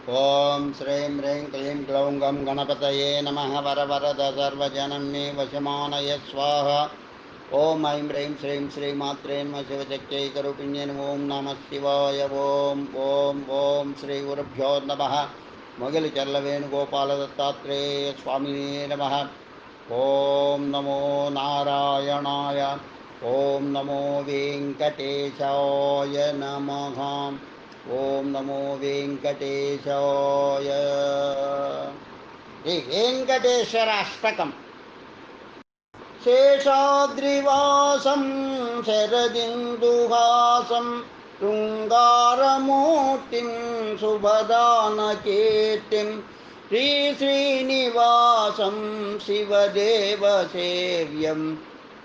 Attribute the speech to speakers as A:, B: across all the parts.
A: ओं श्रीं ह्रीं क्लीं ग्लौं गं गणपतये नमः। वरवरद सर्वजनं मे वशमानय स्वाहा। ओं ऐं ह्रीं श्रीं श्रीमात्रे नमः। शिवशक्त्यैकरूपिण्ये नमः। ओं नमः शिवाय। ओं ओं ओं श्री गुरुभ्यो नमः। मोगिलचर्लवेणुगोपालदत्तात्रेय स्वामिने नमः। ओं नमो नारायणाय। ओं नमो वेङ्कटेशाय नमः। ओं नमो वेङ्कटेशाय। श्री वेङ्कटेश्वर अष्टकम्। शेषाद्रिवासं शरदिन्दुहासं शृङ्गारमूर्तिं सुभदानकीर्तिं श्रीश्रीनिवासं शिवदेवसेव्यं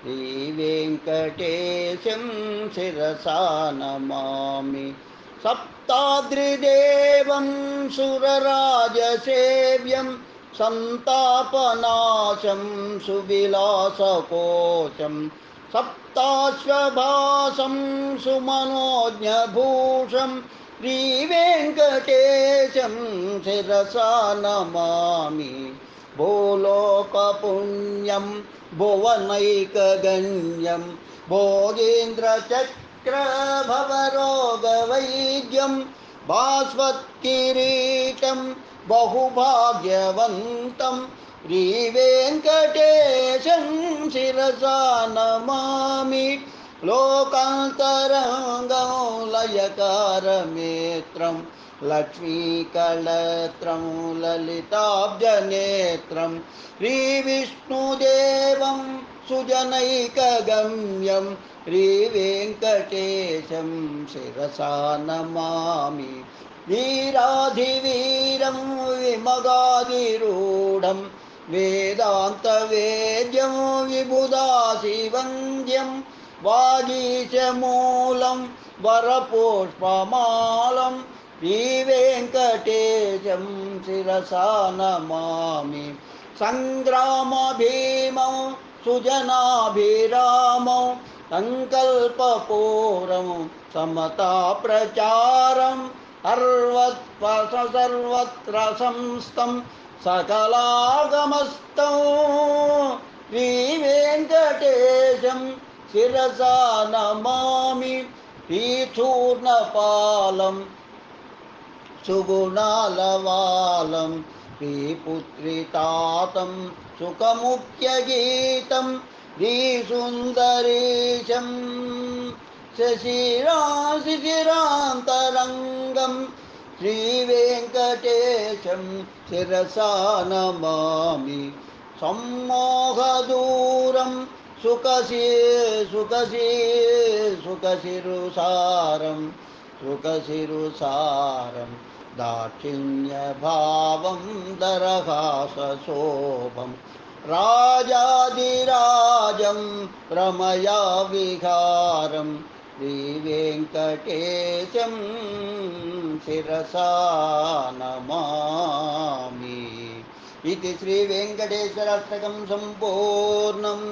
A: श्रीवेङ्कटेशं शिरसा नमामि। सप्ताद्रिदेवं सुरराजसेव्यं संतापनाशं सुविलासकोशं सप्ताश्वभासं सुमनोज्ञभूषं श्रीवेङ्कटेशं शिरसा नमामि। भूलोकपुण्यं भुवनैकगण्यं भोगेन्द्रचक्रभवरोगवैद्यं भास्वत्किरीटं बहुभाग्यवन्तं श्रीवेङ्कटेशं शिरसा नमामि। लोकान्तरङ्गं लयकारमेत्रं लक्ष्मीकलत्रं ललिताब्जनेत्रं श्रीविष्णुदेवं सुजनैकगम्यं श्रीवेङ्कटेशं शिरसा नमामि। वीराधिवीरं विमगाधिरूढं वेदान्तवेद्यं विबुधाशिवन्द्यं वागीशमूलं वरपुष्पमालं श्रीवेङ्कटेशं शिरसा नमामि। सङ्ग्रामभीमं सुजनाभिरामं सङ्कल्पपूरं समताप्रचारं सर्वत्र संस्थं सकलागमस्थं श्रीवेङ्कटेशं शिरसा नमामि। श्रीचूर्णपालं सुगुणालवालं श्रीपुत्रितातं सुखमुख्यगीतं श्रीसुन्दरीशं शिशिरान्तरङ्गं श्रीवेङ्कटेशं शिरसा नमामि। सम्मोहदूरं सुखसिरुसारं दाक्षिण्यभावं दरहासशोभं राजाधिराजं रमया विहारं श्रीवेङ्कटेशं शिरसा नमामि। इति श्रीवेङ्कटेश्वराष्टकं सम्पूर्णम्।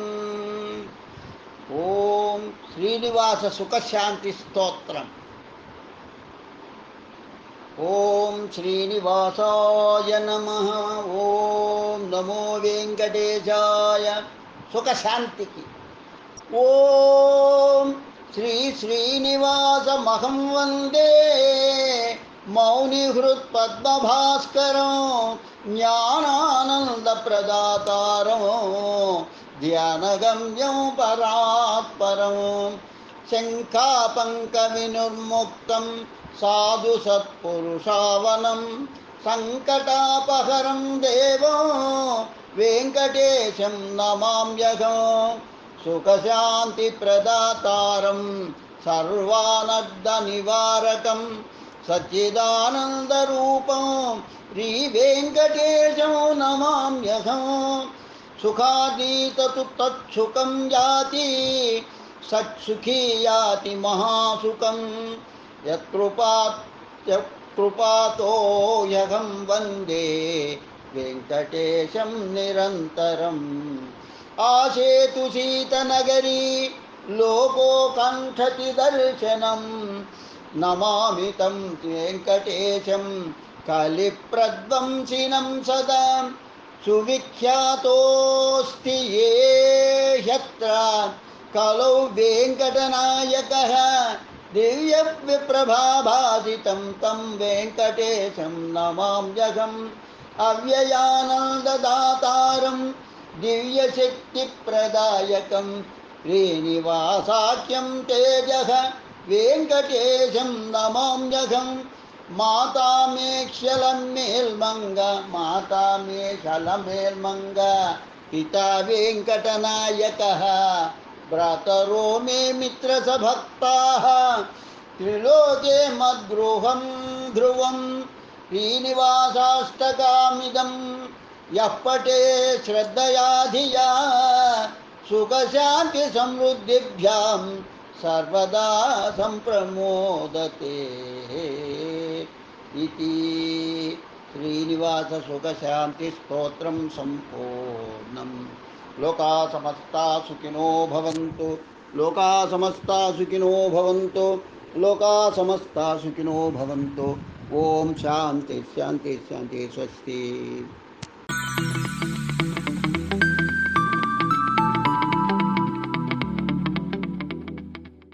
A: ओं श्रीनिवास सुखशांति स्तोत्रम्। ओं श्रीनिवासाय नमः। ओं नमो वेङ्कटेशाय। सुखशांतिकी। ओं श्री श्रीनिवासमहं वन्दे मौनिहृत्पद्मभास्करं ज्ञानानन्दप्रदातारं ध्यानगम्यं परात्परं शङ्खापङ्कविनिर्मुक्तं साधु सत्पुरुषावनं सङ्कटापहरं देवं वेङ्कटेशं नमाम्यहं। सुखशान्तिप्रदातारं सर्वानर्दनिवारकं सच्चिदानन्दरूपं श्रीवेङ्कटेशं नमाम्यहं। सुखातीततु तत्सुखं याति सत्सुखी याति महासुखं यत्कृपातो ह्यहं वन्दे वेङ्कटेशं निरन्तरम्। आसेतु शीतनगरी लोको कण्ठति दर्शनं नमामि तं वेङ्कटेशं కలిప్రధ్వంసినం సదా సువిఖ్యాతోస్తి ఏ హ్యత్ర కలౌ వెంకటనాయకః దివ్య విప్రభాభాసితం తం వెంకటేశం నమామ్యహం అవ్యయానందదాతారం దివ్యశక్తిప్రదాయకం శ్రీనివాసాఖ్యం తేజః వెంకటేశం నమామ్యహం మాతామేక్షలమేల్మంగ పితా వెంకటనాయకః భ్రాతరో మే మిత్రసభక్తాః త్రిలోకే మద్గృహం ధ్రువం శ్రీనివాసాష్టకామిదం యః పఠే శ్రద్ధయా ధియా సుఖశాంతి సమృద్ధిభ్యాం సర్వదా సంప్రమోదతే ఇతి శ్రీనివాస సుఖశాంతి స్తోత్రం సంపూర్ణం. లోకా సమస్తా సుఖినో భవంతు. లోకా సమస్తా సుఖినో భవంతు. లోకా సమస్తా సుఖినో భవంతు. ఓం శాంతి శాంతి శాంతి. స్వస్తి.